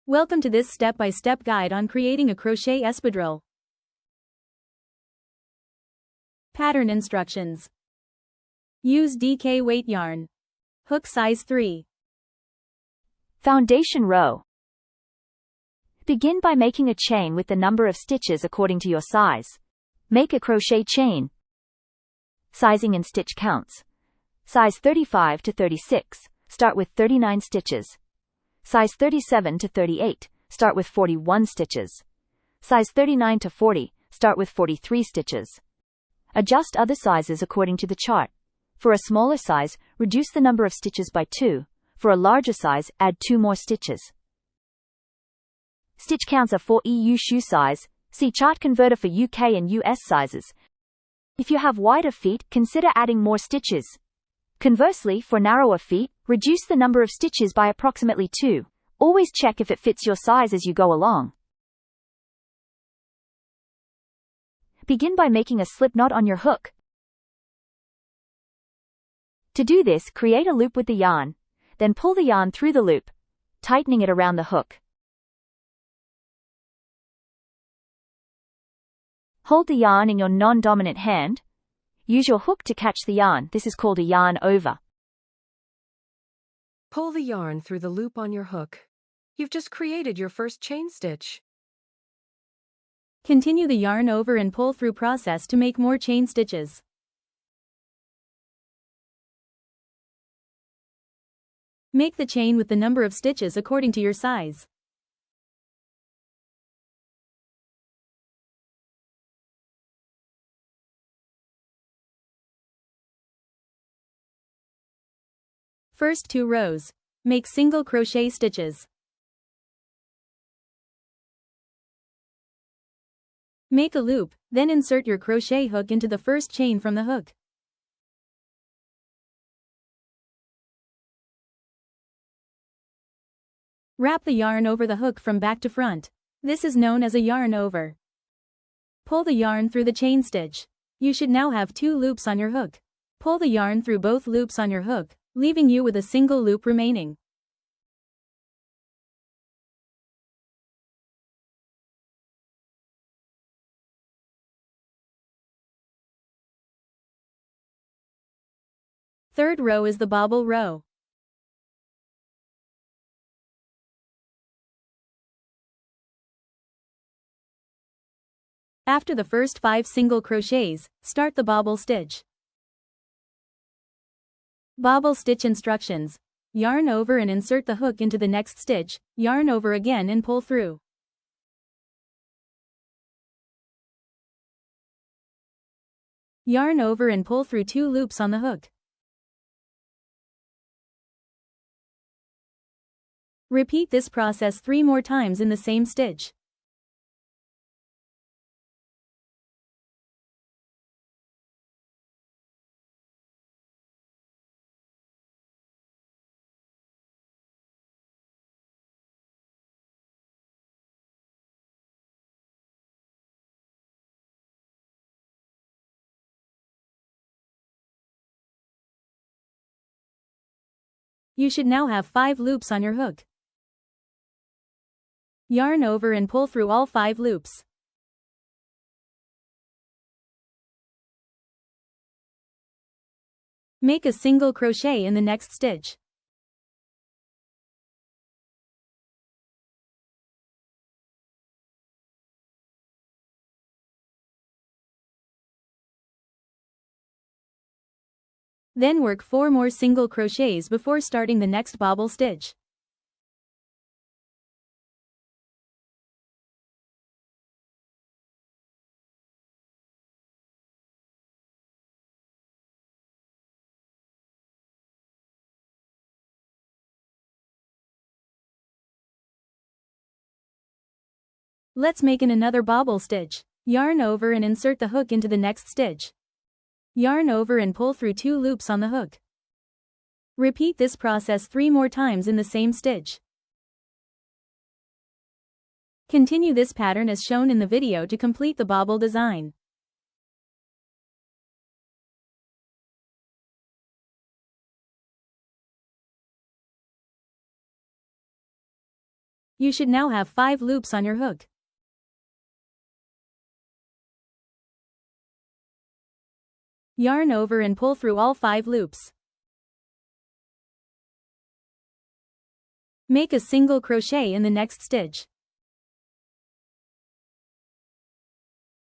Welcome to this step-by-step guide on creating a crochet espadrille. Pattern instructions. Use DK weight yarn. Hook size 3. Foundation row. Begin by making a chain with the number of stitches according to your size. Make a crochet chain. Sizing and stitch counts. Size 35 to 36, start with 39 stitches. Size 37 to 38, start with 41 stitches. Size 39 to 40, start with 43 stitches. Adjust other sizes according to the chart. For a smaller size, reduce the number of stitches by 2. For a larger size, add 2 more stitches. Stitch counts are for EU shoe size. See chart converter for UK and US sizes. If you have wider feet, consider adding more stitches. Conversely, for narrower feet, reduce the number of stitches by approximately 2. Always check if it fits your size as you go along. Begin by making a slip knot on your hook. To do this, create a loop with the yarn, then pull the yarn through the loop, tightening it around the hook. Hold the yarn in your non-dominant hand. Use your hook to catch the yarn. This is called a yarn over. Pull the yarn through the loop on your hook. You've just created your first chain stitch. Continue the yarn over and pull through process to make more chain stitches. Make the chain with the number of stitches according to your size. First 2 rows. Make single crochet stitches. Make a loop, then insert your crochet hook into the first chain from the hook. Wrap the yarn over the hook from back to front. This is known as a yarn over. Pull the yarn through the chain stitch. You should now have 2 loops on your hook. Pull the yarn through both loops on your hook, leaving you with a single loop remaining. Third row is the bobble row. After the first 5 single crochets, start the bobble stitch. Bobble stitch instructions. Yarn over and insert the hook into the next stitch, yarn over again and pull through. Yarn over and pull through 2 loops on the hook. Repeat this process 3 more times in the same stitch. You should now have 5 loops on your hook. Yarn over and pull through all 5 loops. Make a single crochet in the next stitch. Then work 4 more single crochets before starting the next bobble stitch. Let's make another bobble stitch. Yarn over and insert the hook into the next stitch. Yarn over and pull through 2 loops on the hook. Repeat this process 3 more times in the same stitch. Continue this pattern as shown in the video to complete the bobble design. You should now have 5 loops on your hook. Yarn over and pull through all 5 loops. Make a single crochet in the next stitch.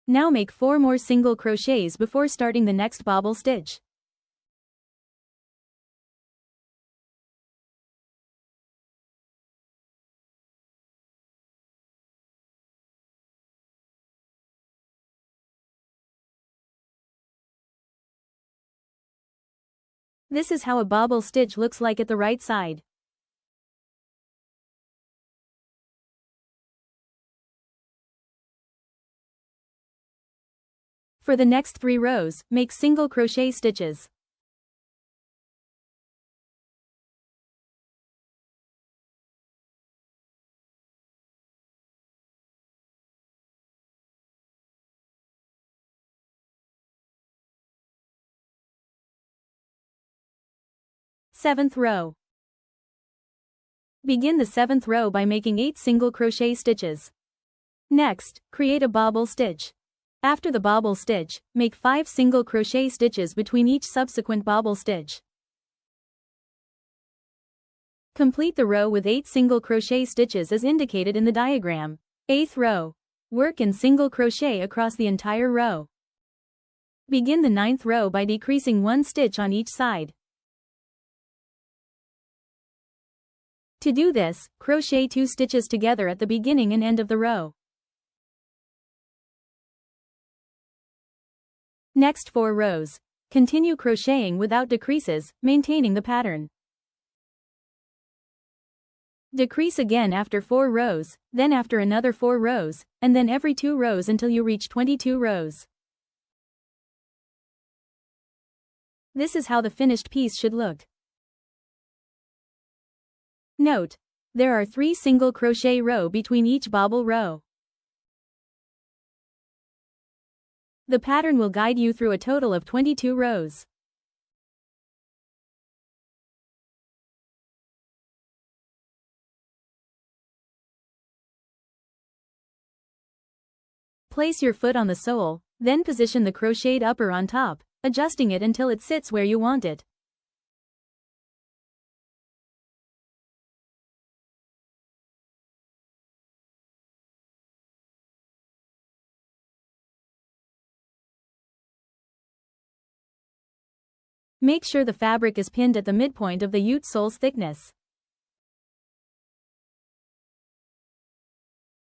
Now make 4 more single crochets before starting the next bobble stitch. This is how a bobble stitch looks like at the right side. For the next 3 rows, make single crochet stitches. Seventh row. Begin the 7th row by making 8 single crochet stitches. Next, create a bobble stitch. After the bobble stitch, make 5 single crochet stitches between each subsequent bobble stitch. Complete the row with 8 single crochet stitches as indicated in the diagram. 8th row. Work in single crochet across the entire row. Begin the 9th row by decreasing 1 stitch on each side. To do this, crochet 2 stitches together at the beginning and end of the row. Next 4 rows. Continue crocheting without decreases, maintaining the pattern. Decrease again after 4 rows, then after another 4 rows, and then every 2 rows until you reach 22 rows. This is how the finished piece should look. Note: there are 3 single crochet row between each bobble row. The pattern will guide you through a total of 22 rows. Place your foot on the sole, then position the crocheted upper on top, adjusting it until it sits where you want it. Make sure the fabric is pinned at the midpoint of the ute sole's thickness.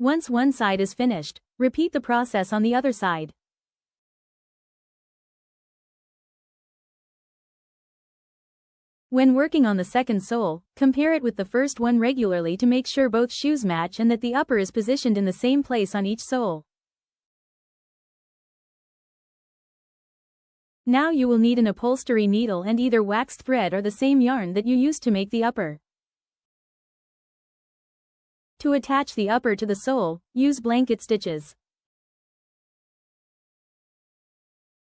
Once one side is finished, repeat the process on the other side. When working on the second sole, compare it with the first one regularly to make sure both shoes match and that the upper is positioned in the same place on each sole. Now you will need an upholstery needle and either waxed thread or the same yarn that you used to make the upper. To attach the upper to the sole, use blanket stitches.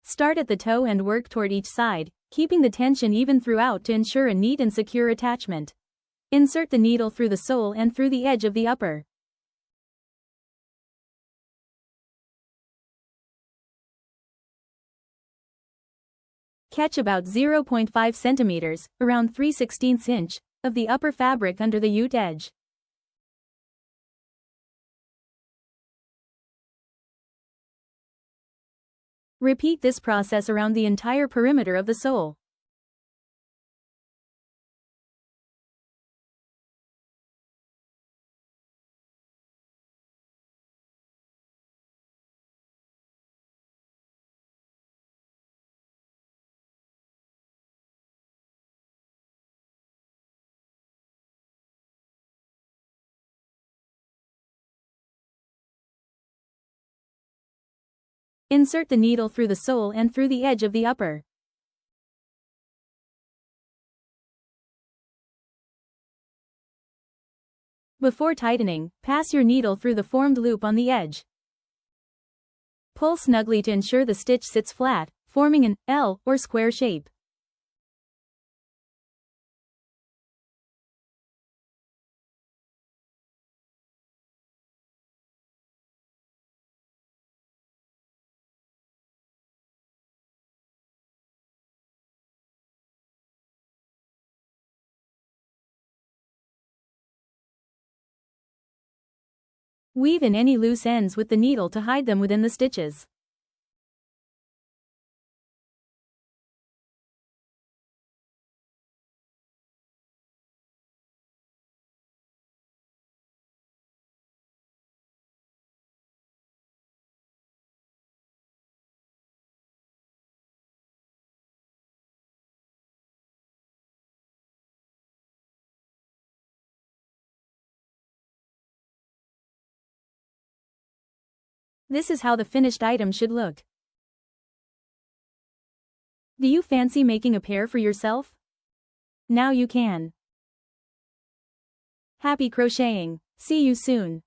Start at the toe and work toward each side, keeping the tension even throughout to ensure a neat and secure attachment. Insert the needle through the sole and through the edge of the upper. Catch about 0.5 centimeters, around 3/16 inch, of the upper fabric under the ute edge. Repeat this process around the entire perimeter of the sole. Insert the needle through the sole and through the edge of the upper. Before tightening, pass your needle through the formed loop on the edge. Pull snugly to ensure the stitch sits flat, forming an L or square shape. Weave in any loose ends with the needle to hide them within the stitches. This is how the finished item should look. Do you fancy making a pair for yourself? Now you can. Happy crocheting! See you soon.